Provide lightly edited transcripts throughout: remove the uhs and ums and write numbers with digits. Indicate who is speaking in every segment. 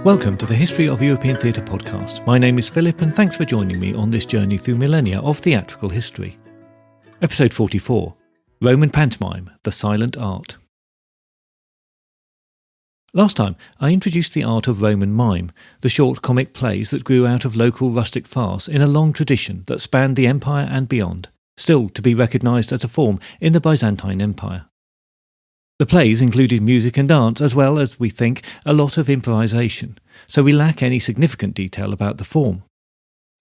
Speaker 1: Welcome to the History of European Theatre podcast. My name is Philip and thanks for joining me on this journey through millennia of theatrical history. Episode 44, Roman Pantomime, the Silent Art. Last time, I introduced the art of Roman mime, the short comic plays that grew out of local rustic farce in a long tradition that spanned the empire and beyond, still to be recognised as a form in the Byzantine Empire. The plays included music and dance as well as, we think, a lot of improvisation, so we lack any significant detail about the form.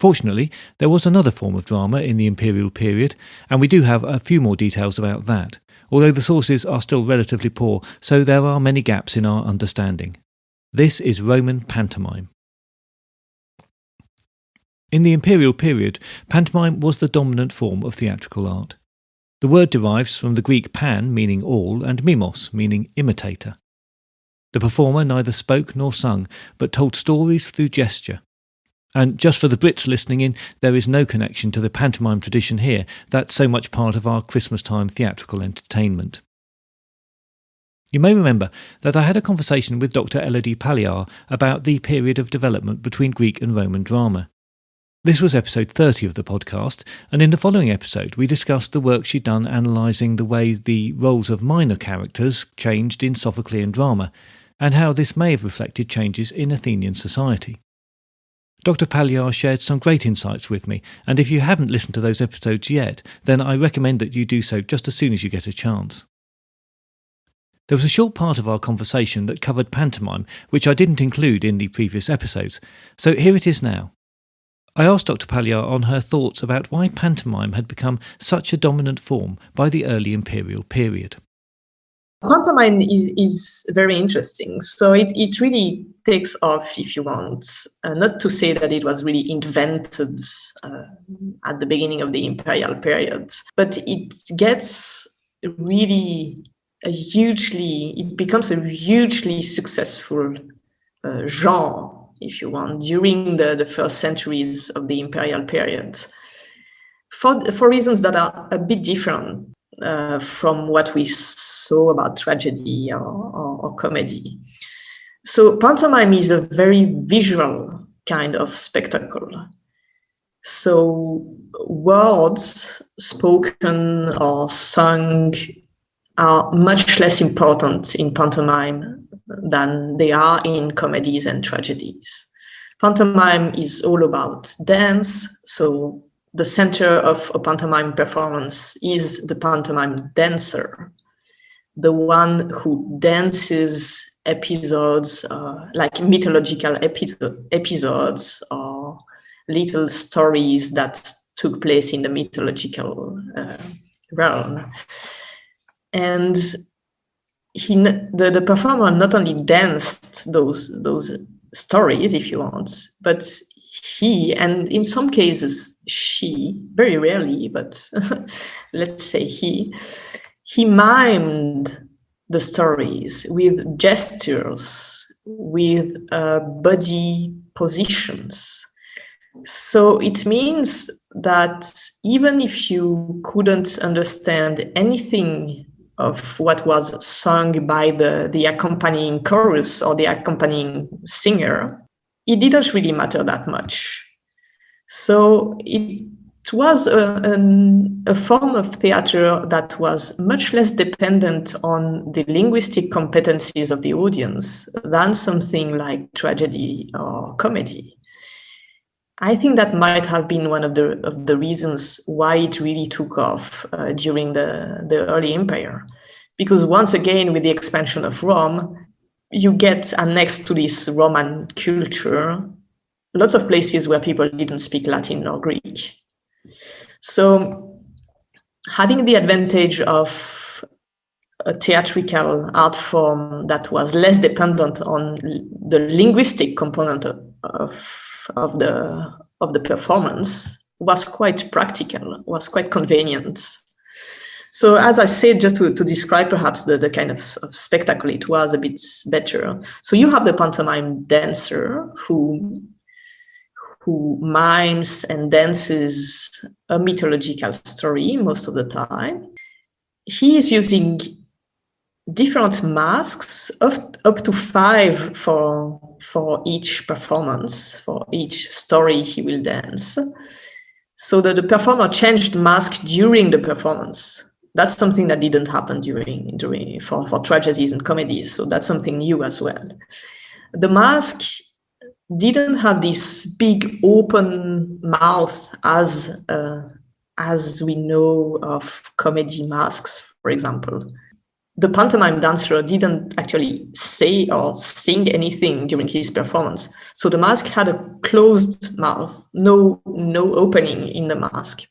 Speaker 1: Fortunately, there was another form of drama in the Imperial period, and we do have a few more details about that, although the sources are still relatively poor, so there are many gaps in our understanding. This is Roman Pantomime. In the Imperial period, pantomime was the dominant form of theatrical art. The word derives from the Greek pan, meaning all, and mimos, meaning imitator. The performer neither spoke nor sung, but told stories through gesture. And just for the Brits listening in, there is no connection to the pantomime tradition here. That's so much part of our Christmas-time theatrical entertainment. You may remember that I had a conversation with Dr. Elodie Palliard about the period of development between Greek and Roman drama. This was episode 30 of the podcast, and in the following episode we discussed the work she'd done analysing the way the roles of minor characters changed in Sophoclean drama, and how this may have reflected changes in Athenian society. Dr. Palliard shared some great insights with me, and if you haven't listened to those episodes yet, then I recommend that you do so just as soon as you get a chance. There was a short part of our conversation that covered pantomime, which I didn't include in the previous episodes, so here it is now. I asked Dr. Palliard on her thoughts about why pantomime had become such a dominant form by the early Imperial period.
Speaker 2: Pantomime is very interesting. So it really takes off, if you want. Not to say that it was really invented at the beginning of the Imperial period, but it gets really it becomes a hugely successful genre, if you want, during the first centuries of the Imperial period, for reasons that are a bit different from what we saw about tragedy or comedy. So pantomime is a very visual kind of spectacle. So words spoken or sung are much less important in pantomime than they are in comedies and tragedies. Pantomime is all about dance, so the center of a pantomime performance is the pantomime dancer, the one who dances episodes like mythological episodes or little stories that took place in the mythological realm. And the performer not only danced those stories, if you want, but he, and in some cases she, very rarely, but let's say he mimed the stories with gestures, with body positions. So it means that even if you couldn't understand anything of what was sung by the accompanying chorus or the accompanying singer, it didn't really matter that much. So it was a form of theater that was much less dependent on the linguistic competencies of the audience than something like tragedy or comedy. I think that might have been one of the reasons why it really took off during the early empire. Because once again, with the expansion of Rome, you get annexed to this Roman culture lots of places where people didn't speak Latin or Greek. So having the advantage of a theatrical art form that was less dependent on the linguistic component of the performance was quite practical, was quite convenient. So as I said, just to describe perhaps the kind of spectacle, it was a bit better. So you have the pantomime dancer who mimes and dances a mythological story most of the time. He is using different masks, up to 5 for each performance, for each story he will dance, so that the performer changed mask during the performance. That's something that didn't happen for tragedies and comedies, so that's something new as well. The mask didn't have this big open mouth as we know of comedy masks, for example. The pantomime dancer didn't actually say or sing anything during his performance, so the mask had a closed mouth, no opening in the mask.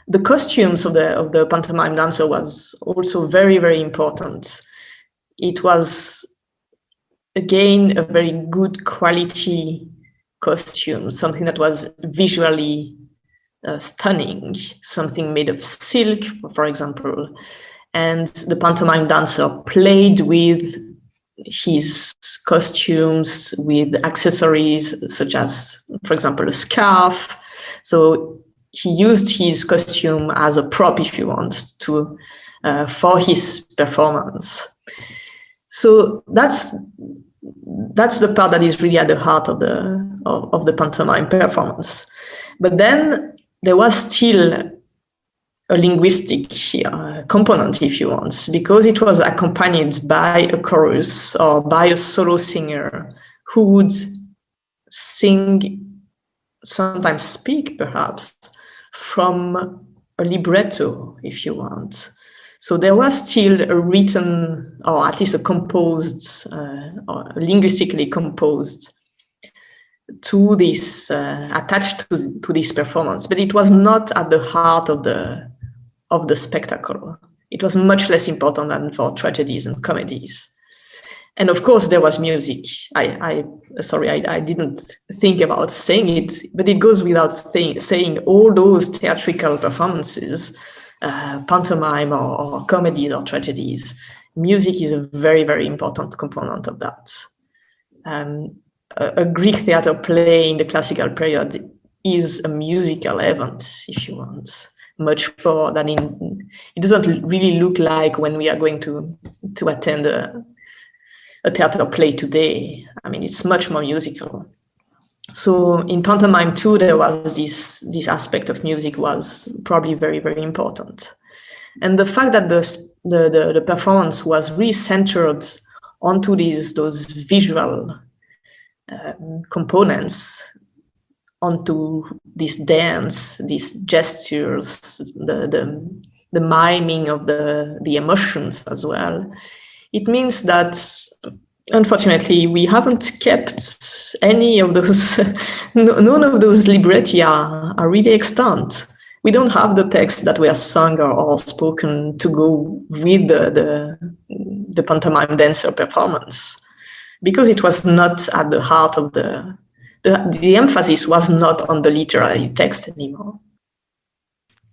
Speaker 2: The costumes of the pantomime dancer was also very, very important. It was, again, a very good quality costume, something that was visually stunning, something made of silk, for example. And the pantomime dancer played with his costumes, with accessories such as, for example, a scarf. So he used his costume as a prop, if you want, to for his performance. So that's the part that is really at the heart of the pantomime performance. But then there was still a linguistic component, if you want, because it was accompanied by a chorus or by a solo singer who would sing, sometimes speak perhaps, from a libretto, if you want. So there was still a written, or at least a composed, or linguistically composed to this, attached to this performance, but it was not at the heart of the spectacle. It was much less important than for tragedies and comedies. And of course, there was music. I didn't think about saying it, but it goes without saying all those theatrical performances, pantomime or comedies or tragedies, music is a very, very important component of that. A Greek theater play in the classical period is a musical event, if you want, much more than it doesn't really look like when we are going to attend a theater play today. I mean, it's much more musical. So in pantomime too, there was this aspect of music was probably very, very important. And the fact that the performance was really centered onto those visual components, onto this dance, these gestures, the miming of the emotions as well. It means that, unfortunately, we haven't kept any of those, none of those libretti are really extant. We don't have the texts that were sung or spoken to go with the pantomime dancer performance, because it was not at the heart of the emphasis was not on the literary text anymore.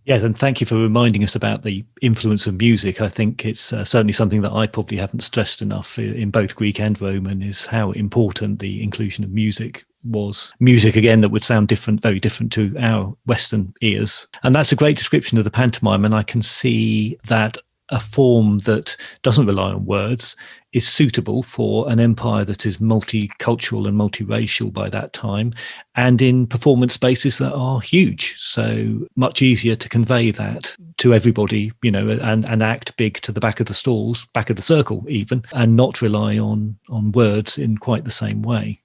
Speaker 1: Yes, and thank you for reminding us about the influence of music. I think it's certainly something that I probably haven't stressed enough in both Greek and Roman, is how important the inclusion of music was. Music, again, that would sound different, very different to our Western ears. And that's a great description of the pantomime, and I can see that a form that doesn't rely on words is suitable for an empire that is multicultural and multiracial by that time, and in performance spaces that are huge. So much easier to convey that to everybody, and act big to the back of the stalls, back of the circle even, and not rely on words in quite the same way.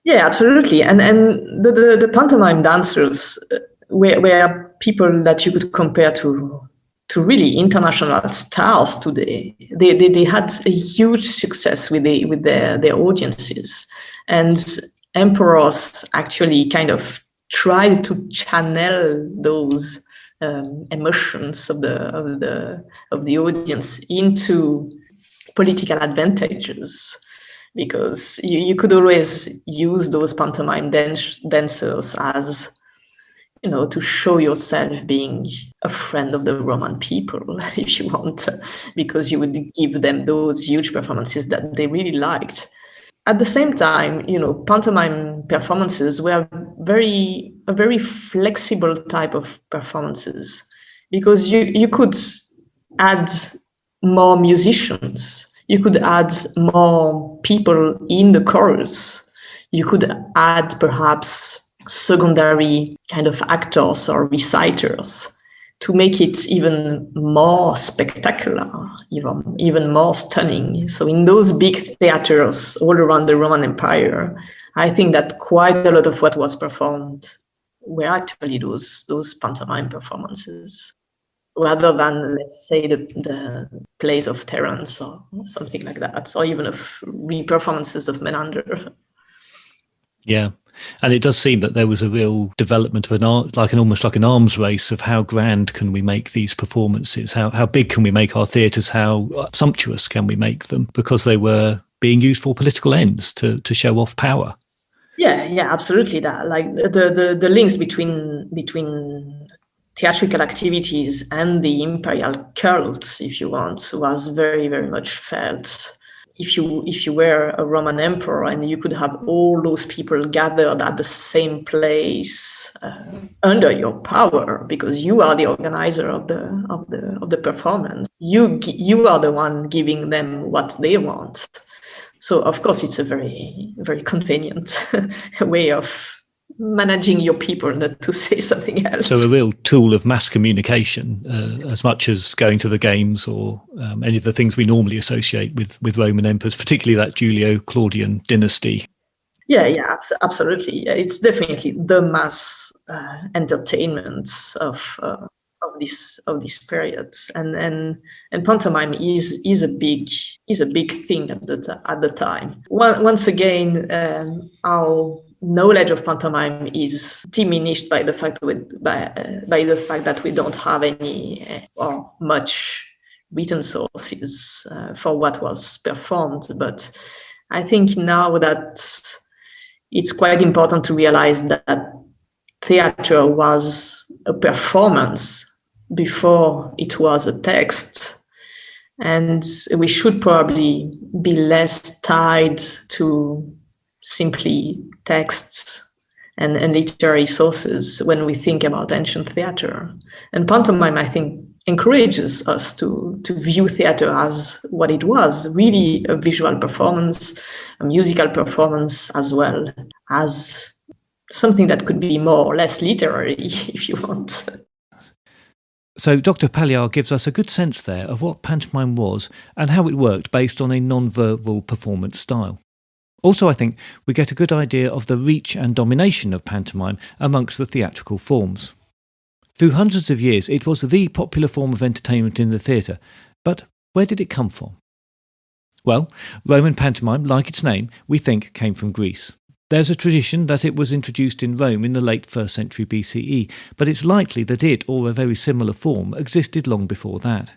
Speaker 2: Yeah, absolutely. And the pantomime dancers were people that you could compare to really international stars today. They had a huge success with their audiences, and emperors actually kind of tried to channel those emotions of the audience into political advantages, because you could always use those pantomime dancers as, to show yourself being a friend of the Roman people, if you want, because you would give them those huge performances that they really liked. At the same time, pantomime performances were a very flexible type of performances, because you could add more musicians. You could add more people in the chorus. You could add perhaps secondary kind of actors or reciters to make it even more spectacular, even more stunning. So in those big theaters all around the Roman Empire, I think that quite a lot of what was performed were actually those pantomime performances, rather than, let's say, the plays of Terence or something like that, or even of re-performances of Menander.
Speaker 1: Yeah. And it does seem that there was a real development of an art, almost like an arms race of how grand can we make these performances? How big can we make our theatres? How sumptuous can we make them? Because they were being used for political ends to show off power.
Speaker 2: Yeah, absolutely. That, like, the links between theatrical activities and the imperial cult, if you want, was very, very much felt. If you were a Roman emperor and you could have all those people gathered at the same place under your power, because you are the organizer of the performance, you are the one giving them what they want. So of course it's a very, very convenient way of managing your people, not to say something else.
Speaker 1: So a real tool of mass communication, as much as going to the games or any of the things we normally associate with Roman emperors, particularly that Julio-Claudian dynasty.
Speaker 2: Yeah, absolutely. It's definitely the mass entertainment of this period, and pantomime is a big thing at the time. Once again, our knowledge of pantomime is diminished by the fact that we don't have any or much written sources for what was performed. But I think now that it's quite important to realize that theater was a performance before it was a text, and we should probably be less tied to simply texts and literary sources when we think about ancient theater. And pantomime, I think, encourages us to view theater as what it was, really a visual performance, a musical performance, as well as something that could be more or less literary, if you want.
Speaker 1: So Dr. Palliard gives us a good sense there of what pantomime was and how it worked based on a non-verbal performance style. Also, I think we get a good idea of the reach and domination of pantomime amongst the theatrical forms. Through hundreds of years, it was the popular form of entertainment in the theatre. But where did it come from? Well, Roman pantomime, like its name, we think came from Greece. There's a tradition that it was introduced in Rome in the late 1st century BCE, but it's likely that it, or a very similar form, existed long before that.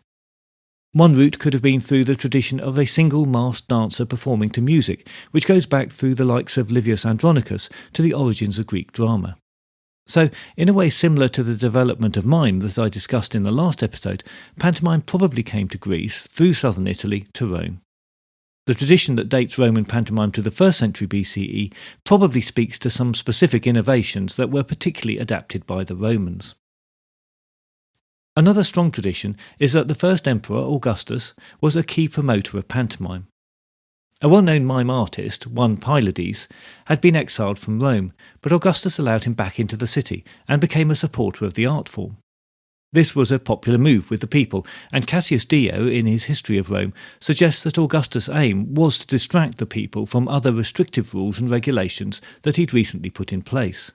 Speaker 1: One route could have been through the tradition of a single masked dancer performing to music, which goes back through the likes of Livius Andronicus to the origins of Greek drama. So, in a way similar to the development of mime that I discussed in the last episode, pantomime probably came to Greece through southern Italy to Rome. The tradition that dates Roman pantomime to the 1st century BCE probably speaks to some specific innovations that were particularly adapted by the Romans. Another strong tradition is that the first emperor, Augustus, was a key promoter of pantomime. A well-known mime artist, one Pylades, had been exiled from Rome, but Augustus allowed him back into the city and became a supporter of the art form. This was a popular move with the people, and Cassius Dio, in his History of Rome, suggests that Augustus' aim was to distract the people from other restrictive rules and regulations that he'd recently put in place.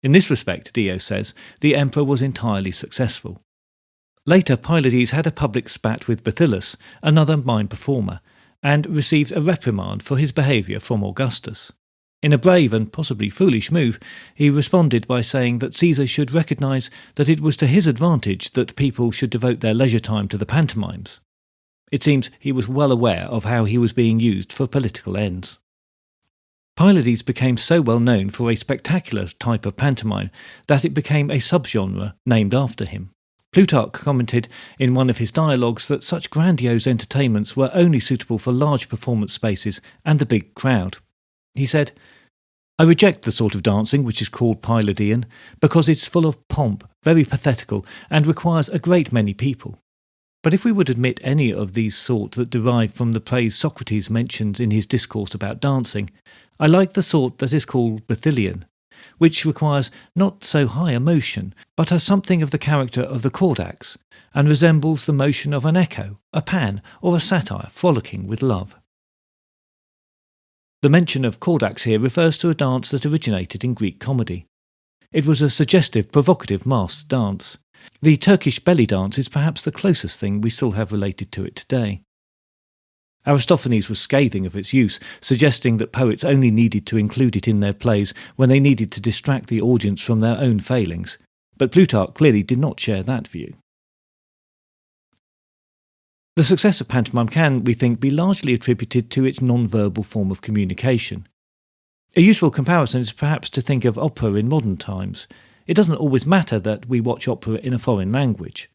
Speaker 1: In this respect, Dio says, the emperor was entirely successful. Later, Pylades had a public spat with Bathyllus, another mime performer, and received a reprimand for his behaviour from Augustus. In a brave and possibly foolish move, he responded by saying that Caesar should recognise that it was to his advantage that people should devote their leisure time to the pantomimes. It seems he was well aware of how he was being used for political ends. Pylades became so well known for a spectacular type of pantomime that it became a subgenre named after him. Plutarch commented in one of his dialogues that such grandiose entertainments were only suitable for large performance spaces and the big crowd. He said, "I reject the sort of dancing which is called Pyladian because it's full of pomp, very pathetical, and requires a great many people. But if we would admit any of these sort that derive from the praise Socrates mentions in his discourse about dancing, I like the sort that is called Bathylian, which requires not so high emotion, but has something of the character of the cordax, and resembles the motion of an echo, a pan, or a satyr frolicking with love. The mention of cordax here refers to a dance that originated in Greek comedy. It was a suggestive, provocative masked dance. The Turkish belly dance is perhaps the closest thing we still have related to it today. Aristophanes was scathing of its use, suggesting that poets only needed to include it in their plays when they needed to distract the audience from their own failings, but Plutarch clearly did not share that view. The success of pantomime can, we think, be largely attributed to its non-verbal form of communication. A useful comparison is perhaps to think of opera in modern times. It doesn't always matter that we watch opera in a foreign language.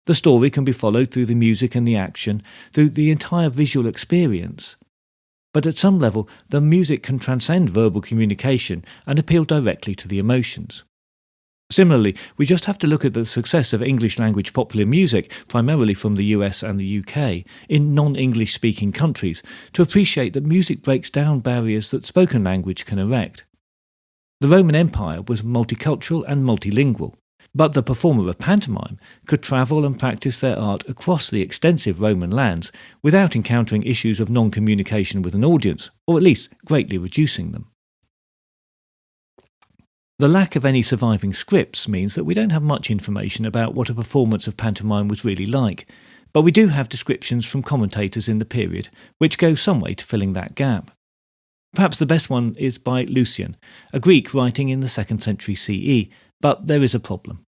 Speaker 1: The story can be followed through the music and the action, through the entire visual experience. But at some level, the music can transcend verbal communication and appeal directly to the emotions. Similarly, we just have to look at the success of English-language popular music, primarily from the US and the UK, in non-English speaking countries, to appreciate that music breaks down barriers that spoken language can erect. The Roman Empire was multicultural and multilingual, but the performer of pantomime could travel and practice their art across the extensive Roman lands without encountering issues of non-communication with an audience, or at least greatly reducing them. The lack of any surviving scripts means that we don't have much information about what a performance of pantomime was really like, but we do have descriptions from commentators in the period, which go some way to filling that gap. Perhaps the best one is by Lucian, a Greek writing in the 2nd century CE, but there is a problem.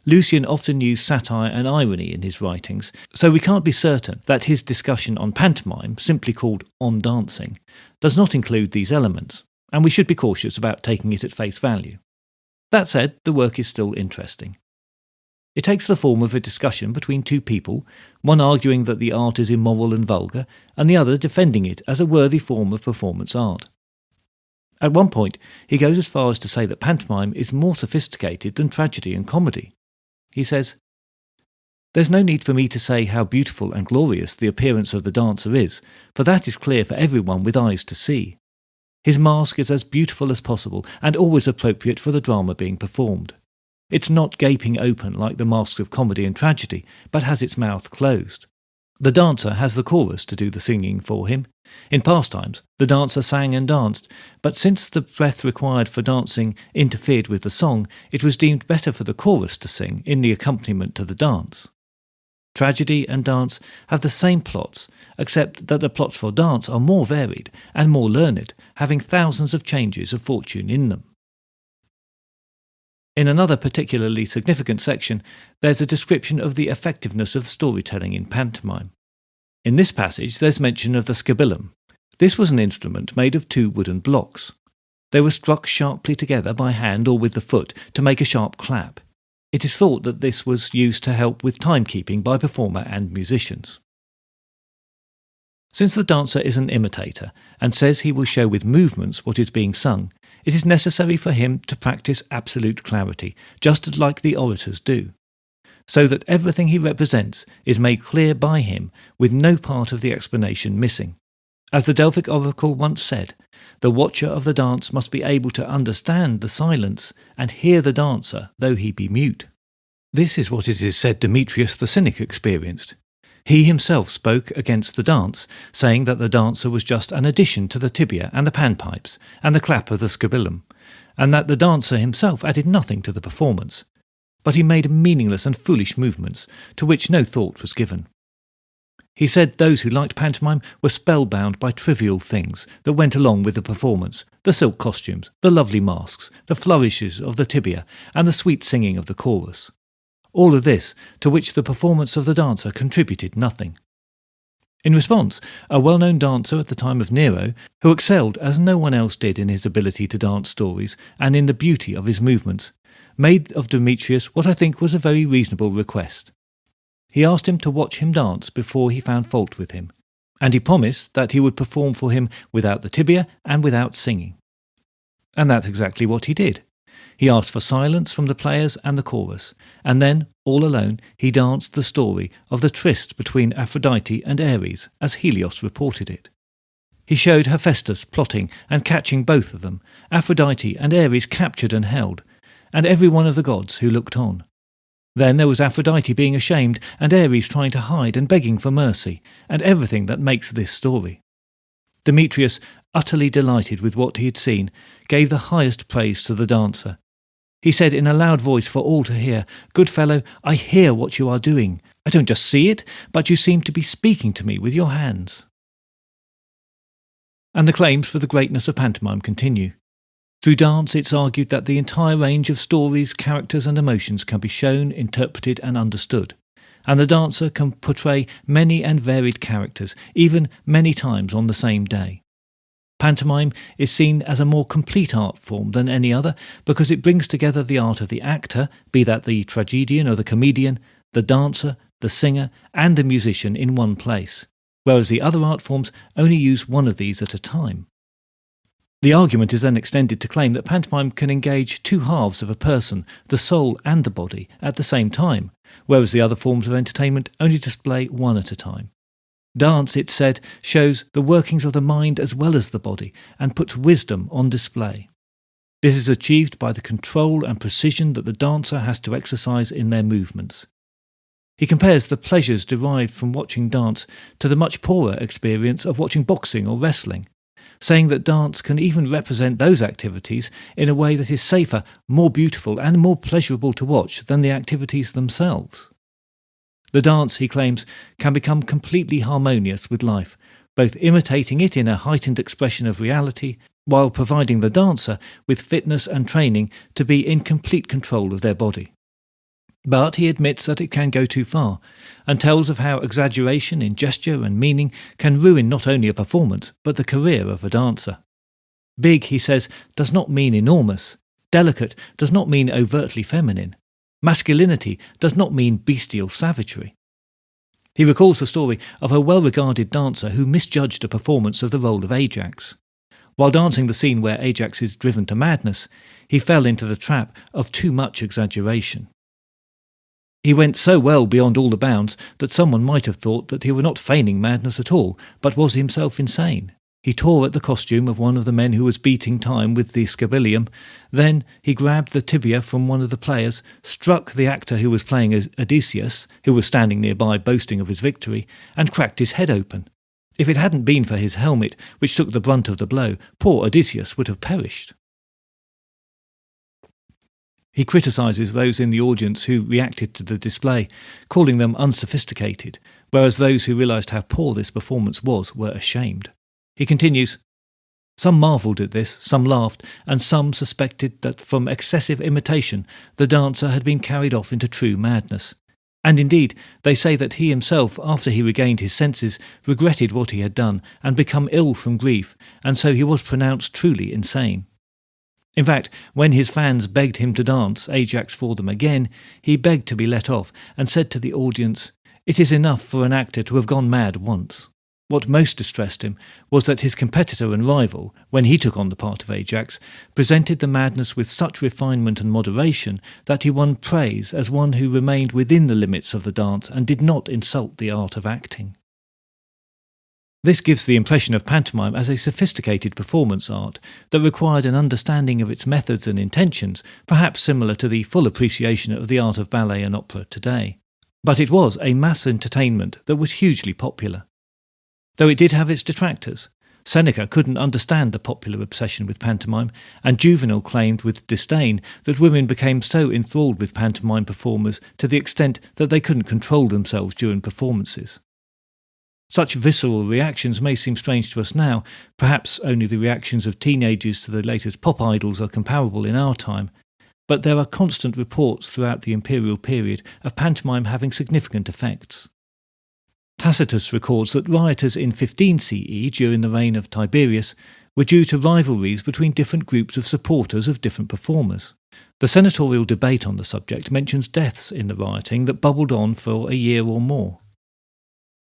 Speaker 1: Lucian often used satire and irony in his writings, so we can't be certain that his discussion on pantomime, simply called On Dancing, does not include these elements, and we should be cautious about taking it at face value. That said, the work is still interesting. It takes the form of a discussion between two people, one arguing that the art is immoral and vulgar, and the other defending it as a worthy form of performance art. At one point, he goes as far as to say that pantomime is more sophisticated than tragedy and comedy. He says, "There's no need for me to say how beautiful and glorious the appearance of the dancer is, for that is clear for everyone with eyes to see. His mask is as beautiful as possible and always appropriate for the drama being performed. It's not gaping open like the masks of comedy and tragedy, but has its mouth closed. The dancer has the chorus to do the singing for him. In past times, the dancer sang and danced, but since the breath required for dancing interfered with the song, it was deemed better for the chorus to sing in the accompaniment to the dance. Tragedy and dance have the same plots, except that the plots for dance are more varied and more learned, having thousands of changes of fortune in them." In another particularly significant section, there's a description of the effectiveness of storytelling in pantomime. In this passage, there's mention of the scabilum. This was an instrument made of 2 wooden blocks. They were struck sharply together by hand or with the foot to make a sharp clap. It is thought that this was used to help with timekeeping by performer and musicians. Since the dancer is an imitator and says he will show with movements what is being sung, it is necessary for him to practice absolute clarity, just as like the orators do, so that everything he represents is made clear by him with no part of the explanation missing. As the Delphic oracle once said, the watcher of the dance must be able to understand the silence and hear the dancer though he be mute. This is what it is said Demetrius the Cynic experienced. He himself spoke against the dance, saying that the dancer was just an addition to the tibia and the panpipes and the clap of the scabilum, and that the dancer himself added nothing to the performance. But he made meaningless and foolish movements, to which no thought was given. He said those who liked pantomime were spellbound by trivial things that went along with the performance, the silk costumes, the lovely masks, the flourishes of the tibia, and the sweet singing of the chorus. All of this, to which the performance of the dancer contributed nothing. In response, a well-known dancer at the time of Nero, who excelled as no one else did in his ability to dance stories and in the beauty of his movements, made of Demetrius what I think was a very reasonable request. He asked him to watch him dance before he found fault with him, and he promised that he would perform for him without the tibia and without singing. And that's exactly what he did. He asked for silence from the players and the chorus, and then, all alone, he danced the story of the tryst between Aphrodite and Ares, as Helios reported it. He showed Hephaestus plotting and catching both of them, Aphrodite and Ares captured and held, and every one of the gods who looked on. Then there was Aphrodite being ashamed, and Ares trying to hide and begging for mercy, and everything that makes this story. Demetrius, utterly delighted with what he had seen, gave the highest praise to the dancer. He said in a loud voice for all to hear, "Good fellow, I hear what you are doing. I don't just see it, but you seem to be speaking to me with your hands." And the claims for the greatness of pantomime continue. Through dance, it's argued that the entire range of stories, characters and emotions can be shown, interpreted and understood, and the dancer can portray many and varied characters, even many times on the same day. Pantomime is seen as a more complete art form than any other because it brings together the art of the actor, be that the tragedian or the comedian, the dancer, the singer and the musician in one place, whereas the other art forms only use one of these at a time. The argument is then extended to claim that pantomime can engage two halves of a person, the soul and the body, at the same time, whereas the other forms of entertainment only display one at a time. Dance, it's said, shows the workings of the mind as well as the body and puts wisdom on display. This is achieved by the control and precision that the dancer has to exercise in their movements. He compares the pleasures derived from watching dance to the much poorer experience of watching boxing or wrestling, saying that dance can even represent those activities in a way that is safer, more beautiful and more pleasurable to watch than the activities themselves. The dance, he claims, can become completely harmonious with life, both imitating it in a heightened expression of reality, while providing the dancer with fitness and training to be in complete control of their body. But he admits that it can go too far, and tells of how exaggeration in gesture and meaning can ruin not only a performance, but the career of a dancer. Big, he says, does not mean enormous. Delicate does not mean overtly feminine. Masculinity does not mean bestial savagery. He recalls the story of a well-regarded dancer who misjudged a performance of the role of Ajax. While dancing the scene where Ajax is driven to madness, he fell into the trap of too much exaggeration. He went so well beyond all the bounds that someone might have thought that he were not feigning madness at all, but was himself insane. He tore at the costume of one of the men who was beating time with the scabileum. Then he grabbed the tibia from one of the players, struck the actor who was playing as Odysseus, who was standing nearby boasting of his victory, and cracked his head open. If it hadn't been for his helmet, which took the brunt of the blow, poor Odysseus would have perished. He criticises those in the audience who reacted to the display, calling them unsophisticated, whereas those who realised how poor this performance was were ashamed. He continues, "Some marvelled at this, some laughed, and some suspected that from excessive imitation the dancer had been carried off into true madness. And indeed, they say that he himself, after he regained his senses, regretted what he had done and become ill from grief, and so he was pronounced truly insane. In fact, when his fans begged him to dance Ajax for them again, he begged to be let off and said to the audience, 'It is enough for an actor to have gone mad once.' What most distressed him was that his competitor and rival, when he took on the part of Ajax, presented the madness with such refinement and moderation that he won praise as one who remained within the limits of the dance and did not insult the art of acting." This gives the impression of pantomime as a sophisticated performance art that required an understanding of its methods and intentions, perhaps similar to the full appreciation of the art of ballet and opera today. But it was a mass entertainment that was hugely popular. Though it did have its detractors. Seneca couldn't understand the popular obsession with pantomime, and Juvenal claimed with disdain that women became so enthralled with pantomime performers to the extent that they couldn't control themselves during performances. Such visceral reactions may seem strange to us now, perhaps only the reactions of teenagers to the latest pop idols are comparable in our time, but there are constant reports throughout the Imperial period of pantomime having significant effects. Tacitus records that rioters in 15 CE during the reign of Tiberius were due to rivalries between different groups of supporters of different performers. The senatorial debate on the subject mentions deaths in the rioting that bubbled on for a year or more.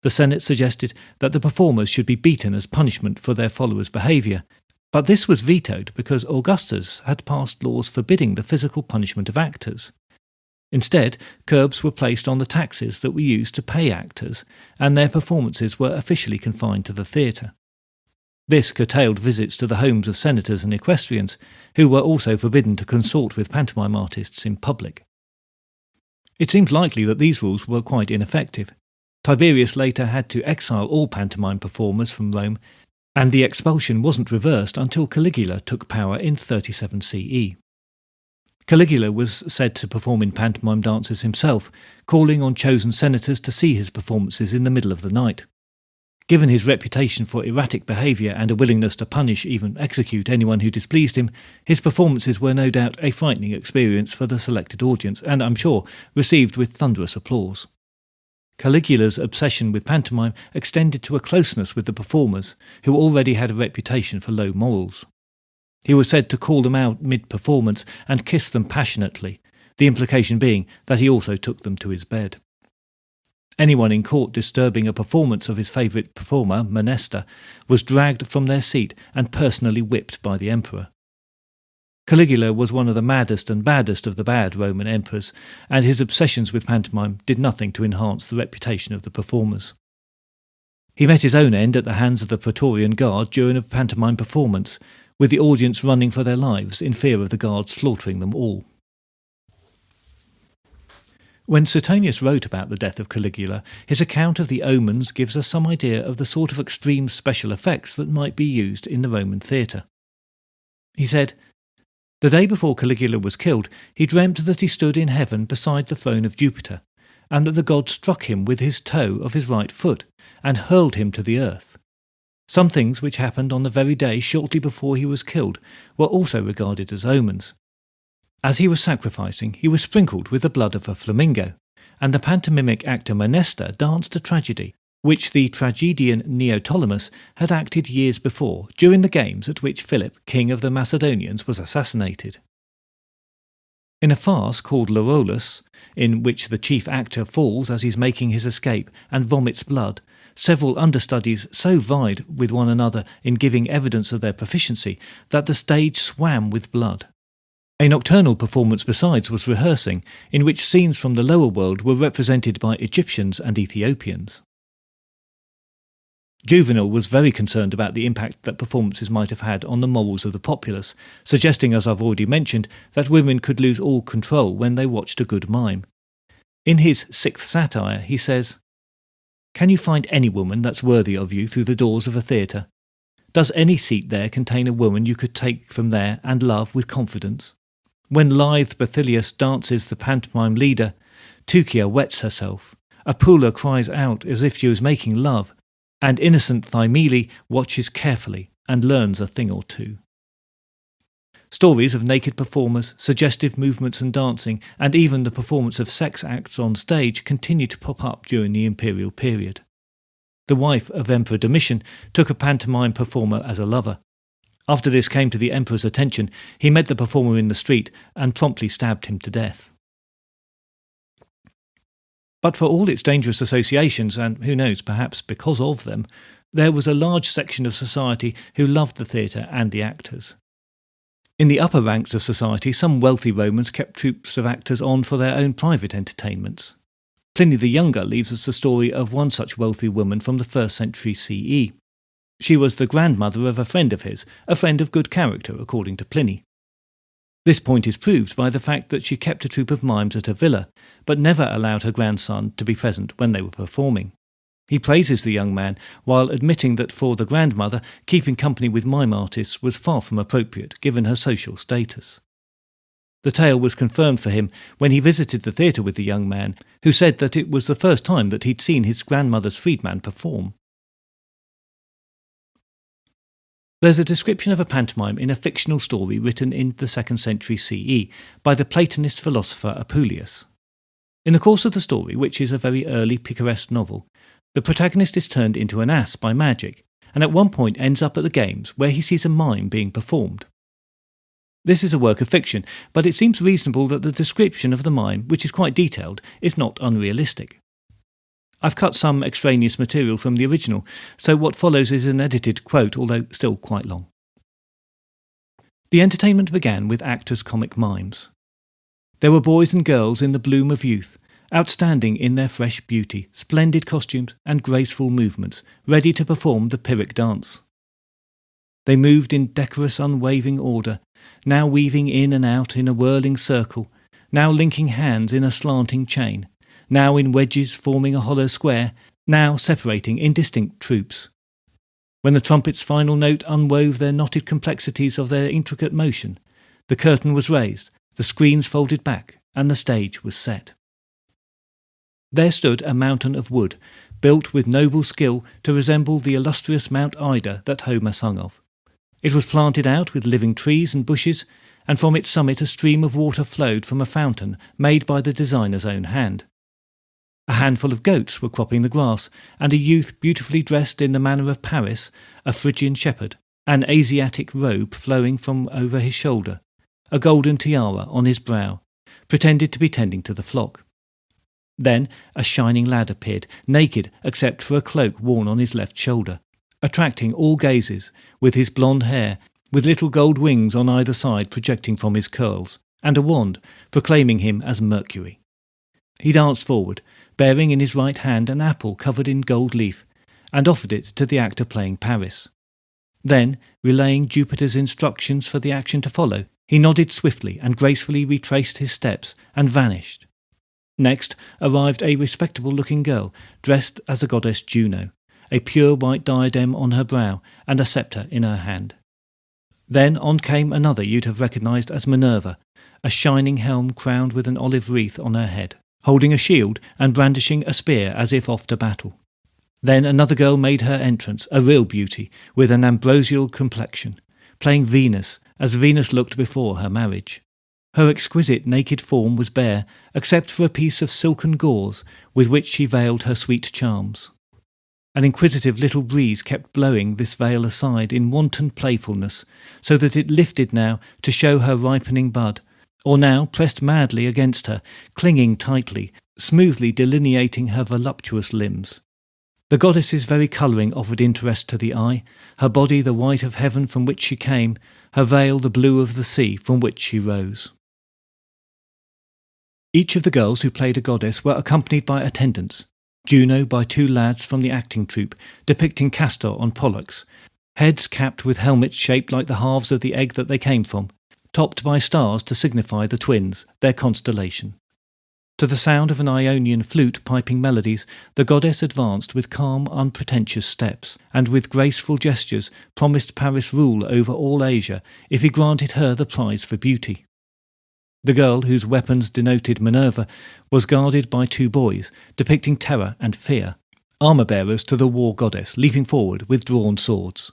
Speaker 1: The Senate suggested that the performers should be beaten as punishment for their followers' behaviour, But this was vetoed because Augustus had passed laws forbidding the physical punishment of actors. Instead, curbs were placed on the taxes that were used to pay actors, and their performances were officially confined to the theatre. This curtailed visits to the homes of senators and equestrians, who were also forbidden to consort with pantomime artists in public. It seems likely that these rules were quite ineffective. Tiberius later had to exile all pantomime performers from Rome, and the expulsion wasn't reversed until Caligula took power in 37 CE. Caligula was said to perform in pantomime dances himself, calling on chosen senators to see his performances in the middle of the night. Given his reputation for erratic behaviour and a willingness to punish, even execute, anyone who displeased him, his performances were no doubt a frightening experience for the selected audience, and I'm sure received with thunderous applause. Caligula's obsession with pantomime extended to a closeness with the performers, who already had a reputation for low morals. He was said to call them out mid-performance and kiss them passionately, the implication being that he also took them to his bed. Anyone in court disturbing a performance of his favourite performer, Monesta, was dragged from their seat and personally whipped by the emperor. Caligula was one of the maddest and baddest of the bad Roman emperors, and his obsessions with pantomime did nothing to enhance the reputation of the performers. He met his own end at the hands of the Praetorian Guard during a pantomime performance, with the audience running for their lives in fear of the guards slaughtering them all. When Suetonius wrote about the death of Caligula, his account of the omens gives us some idea of the sort of extreme special effects that might be used in the Roman theatre. He said, "The day before Caligula was killed, he dreamt that he stood in heaven beside the throne of Jupiter, and that the god struck him with his toe of his right foot, and hurled him to the earth. Some things which happened on the very day shortly before he was killed were also regarded as omens. As he was sacrificing, he was sprinkled with the blood of a flamingo, and the pantomimic actor Monesta danced a tragedy, which the tragedian Neoptolemus had acted years before, during the games at which Philip, king of the Macedonians, was assassinated. In a farce called Larolus, in which the chief actor falls as he's making his escape and vomits blood, several understudies so vied with one another in giving evidence of their proficiency that the stage swam with blood. A nocturnal performance besides was rehearsing, in which scenes from the lower world were represented by Egyptians and Ethiopians. Juvenal was very concerned about the impact that performances might have had on the morals of the populace, suggesting, as I've already mentioned, that women could lose all control when they watched a good mime. In his Sixth Satire, he says, "Can you find any woman that's worthy of you through the doors of a theatre? Does any seat there contain a woman you could take from there and love with confidence? When lithe Bathylius dances the pantomime leader, Tucia wets herself, Apula cries out as if she was making love, and innocent Thymele watches carefully and learns a thing or two." Stories of naked performers, suggestive movements and dancing, and even the performance of sex acts on stage continue to pop up during the Imperial period. The wife of Emperor Domitian took a pantomime performer as a lover. After this came to the emperor's attention, he met the performer in the street and promptly stabbed him to death. But for all its dangerous associations, and who knows, perhaps because of them, there was a large section of society who loved the theatre and the actors. In the upper ranks of society, some wealthy Romans kept troupes of actors on for their own private entertainments. Pliny the Younger leaves us the story of one such wealthy woman from the 1st century CE. She was the grandmother of a friend of his, a friend of good character, according to Pliny. This point is proved by the fact that she kept a troupe of mimes at her villa, but never allowed her grandson to be present when they were performing. He praises the young man, while admitting that for the grandmother, keeping company with mime artists was far from appropriate, given her social status. The tale was confirmed for him when he visited the theatre with the young man, who said that it was the first time that he'd seen his grandmother's freedman perform. There's a description of a pantomime in a fictional story written in the 2nd century CE by the Platonist philosopher Apuleius. In the course of the story, which is a very early picaresque novel, the protagonist is turned into an ass by magic, and at one point ends up at the games where he sees a mime being performed. This is a work of fiction, but it seems reasonable that the description of the mime, which is quite detailed, is not unrealistic. I've cut some extraneous material from the original, so what follows is an edited quote, although still quite long. The entertainment began with actors' comic mimes. There were boys and girls in the bloom of youth, outstanding in their fresh beauty, splendid costumes and graceful movements, ready to perform the Pyrrhic dance. They moved in decorous unwavering order, now weaving in and out in a whirling circle, now linking hands in a slanting chain, now in wedges forming a hollow square, now separating in distinct troops. When the trumpet's final note unwove their knotted complexities of their intricate motion, the curtain was raised, the screens folded back, and the stage was set. There stood a mountain of wood, built with noble skill to resemble the illustrious Mount Ida that Homer sung of. It was planted out with living trees and bushes, and from its summit a stream of water flowed from a fountain made by the designer's own hand. A handful of goats were cropping the grass, and a youth beautifully dressed in the manner of Paris, a Phrygian shepherd, an Asiatic robe flowing from over his shoulder, a golden tiara on his brow, pretended to be tending to the flock. Then a shining lad appeared, naked except for a cloak worn on his left shoulder, attracting all gazes, with his blonde hair, with little gold wings on either side projecting from his curls, and a wand, proclaiming him as Mercury. He danced forward, bearing in his right hand an apple covered in gold leaf, and offered it to the actor playing Paris. Then, relaying Jupiter's instructions for the action to follow, he nodded swiftly and gracefully retraced his steps and vanished. Next arrived a respectable-looking girl, dressed as a goddess Juno, a pure white diadem on her brow and a sceptre in her hand. Then on came another you'd have recognised as Minerva, a shining helm crowned with an olive wreath on her head, holding a shield and brandishing a spear as if off to battle. Then another girl made her entrance, a real beauty, with an ambrosial complexion, playing Venus, as Venus looked before her marriage. Her exquisite naked form was bare, except for a piece of silken gauze with which she veiled her sweet charms. An inquisitive little breeze kept blowing this veil aside in wanton playfulness, so that it lifted now to show her ripening bud, or now pressed madly against her, clinging tightly, smoothly delineating her voluptuous limbs. The goddess's very colouring offered interest to the eye, her body the white of heaven from which she came, her veil the blue of the sea from which she rose. Each of the girls who played a goddess were accompanied by attendants, Juno by two lads from the acting troupe, depicting Castor on Pollux, heads capped with helmets shaped like the halves of the egg that they came from, topped by stars to signify the twins, their constellation. To the sound of an Ionian flute piping melodies, the goddess advanced with calm, unpretentious steps, and with graceful gestures promised Paris rule over all Asia if he granted her the prize for beauty. The girl, whose weapons denoted Minerva, was guarded by two boys, depicting terror and fear, armour-bearers to the war goddess, leaping forward with drawn swords.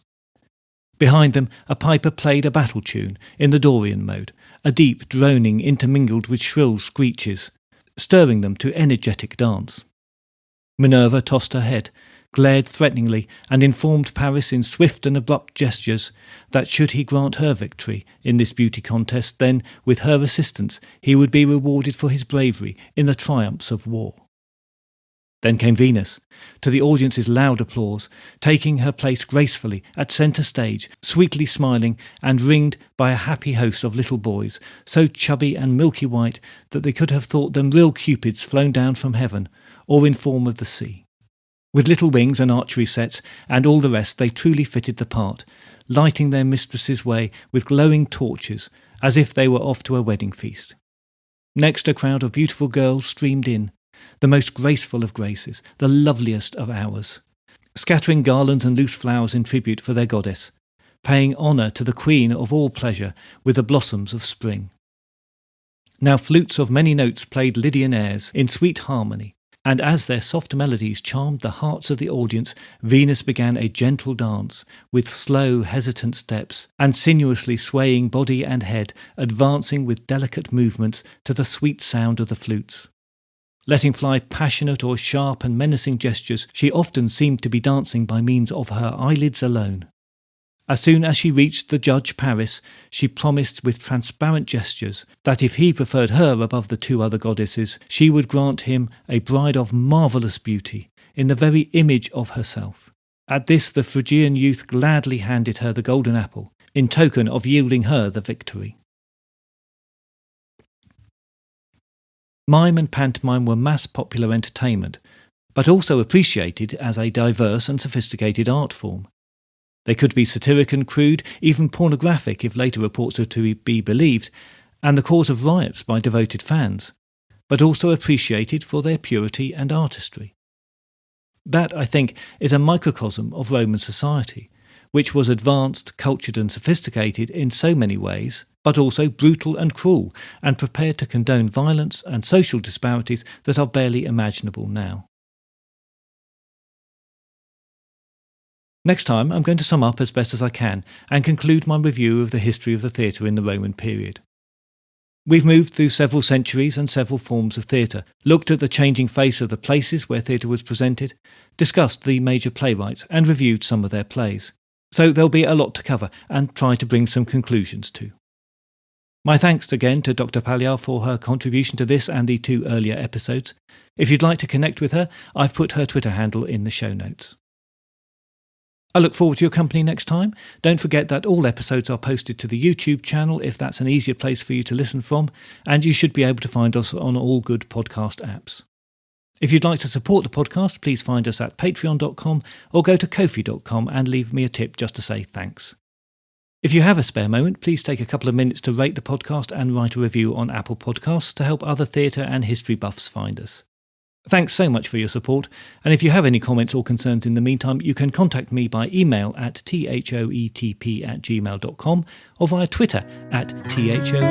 Speaker 1: Behind them, a piper played a battle tune in the Dorian mode, a deep droning intermingled with shrill screeches, stirring them to energetic dance. Minerva tossed her head, glared threateningly, and informed Paris in swift and abrupt gestures that should he grant her victory in this beauty contest, then, with her assistance, he would be rewarded for his bravery in the triumphs of war. Then came Venus, to the audience's loud applause, taking her place gracefully at centre stage, sweetly smiling and ringed by a happy host of little boys, so chubby and milky white that they could have thought them real cupids flown down from heaven, or in form of the sea. With little wings and archery sets and all the rest, they truly fitted the part, lighting their mistress's way with glowing torches, as if they were off to a wedding feast. Next, a crowd of beautiful girls streamed in, the most graceful of graces, the loveliest of hours, scattering garlands and loose flowers in tribute for their goddess, paying honour to the queen of all pleasure with the blossoms of spring. Now flutes of many notes played Lydian airs in sweet harmony, and as their soft melodies charmed the hearts of the audience, Venus began a gentle dance, with slow, hesitant steps, and sinuously swaying body and head, advancing with delicate movements to the sweet sound of the flutes. Letting fly passionate or sharp and menacing gestures, she often seemed to be dancing by means of her eyelids alone. As soon as she reached the judge Paris, she promised with transparent gestures that if he preferred her above the two other goddesses, she would grant him a bride of marvellous beauty, in the very image of herself. At this the Phrygian youth gladly handed her the golden apple, in token of yielding her the victory. Mime and pantomime were mass popular entertainment, but also appreciated as a diverse and sophisticated art form. They could be satiric and crude, even pornographic if later reports are to be believed, and the cause of riots by devoted fans, but also appreciated for their purity and artistry. That, I think, is a microcosm of Roman society, which was advanced, cultured and sophisticated in so many ways, but also brutal and cruel, and prepared to condone violence and social disparities that are barely imaginable now. Next time, I'm going to sum up as best as I can and conclude my review of the history of the theatre in the Roman period. We've moved through several centuries and several forms of theatre, looked at the changing face of the places where theatre was presented, discussed the major playwrights and reviewed some of their plays. So there'll be a lot to cover and try to bring some conclusions to. My thanks again to Dr. Pagliar for her contribution to this and the 2 earlier episodes. If you'd like to connect with her, I've put her Twitter handle in the show notes. I look forward to your company next time. Don't forget that all episodes are posted to the YouTube channel if that's an easier place for you to listen from, and you should be able to find us on all good podcast apps. If you'd like to support the podcast, please find us at patreon.com or go to ko-fi.com and leave me a tip just to say thanks. If you have a spare moment, please take a couple of minutes to rate the podcast and write a review on Apple Podcasts to help other theatre and history buffs find us. Thanks so much for your support, and if you have any comments or concerns in the meantime, you can contact me by email at thoetp@gmail.com or via Twitter at thoetp.